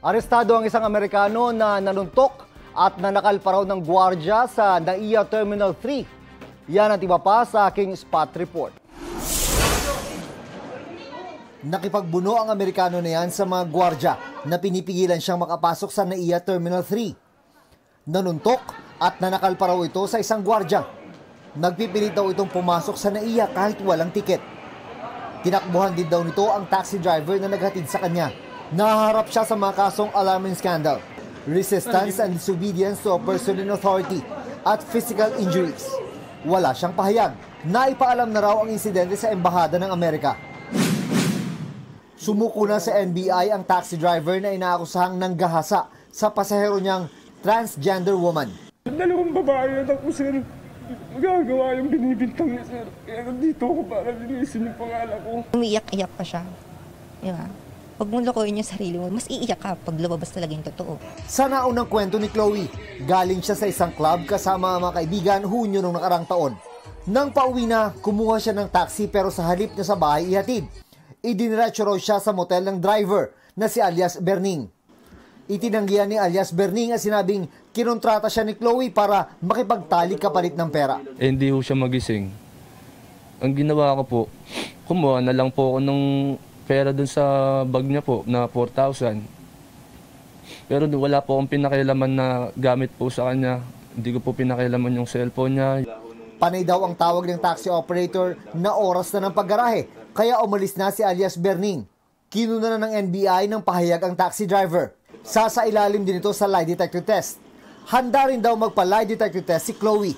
Arestado ang isang Amerikano na nanuntok at nanakal pa raw ng gwardiya sa NAIA Terminal 3. Yan ang iba pa sa aking spot report. Nakipagbuno ang Amerikano na yan sa mga gwardiya na pinipigilan siyang makapasok sa NAIA Terminal 3. Nanuntok at nanakal pa raw ito sa isang gwardiya. Nagpipilit daw itong pumasok sa NAIA kahit walang tiket. Tinakbuhan din daw nito ang taxi driver na naghatid sa kanya. Nahaharap siya sa mga kasong alarming scandal, resistance and disobedience to a person in authority, at physical injuries. Wala siyang pahayag. Naipaalam na raw ang insidente sa Embahada ng Amerika. Sumuko na sa NBI ang taxi driver na inaakusahang nanggahasa sa pasahero niyang transgender woman. Dalawang babae na ako, sir. Magagawa yung binibintang niya, sir. Kaya nandito ako para linisin yung pangalan ko. Umiiyak-iyak pa siya. Diba? Pag mo lokohin yung sarili mo, mas iiyak ka pag lumabas talaga yung totoo. Sa naunang kwento ni Chloe, galing siya sa isang club kasama ang mga kaibigan Hunyo nung nakarang taon. Nang pauwi na, kumuha siya ng taxi pero sa halip na sa bahay ihatid. Idiniretso raw siya sa motel ng driver na si alias Berning. Itinanggihan ni alias Berning at sinabing kinontrata siya ni Chloe para makipagtalik kapalit ng pera. Hindi ho siya magising. Ang ginawa ko po, kumuha na lang po ako ng pera dun sa bag niya po na 4,000. Pero wala po akong pinakialaman na gamit po sa kanya. Hindi ko po pinakialaman yung cellphone niya. Panay daw ang tawag ng taxi operator na oras na ng paggarahe, kaya umalis na si alias Berning. Kinuna na ng NBI ng pahayag ang taxi driver. Sasailalim din ito sa lie detector test. Handa rin daw magpa-lie detector test si Chloe.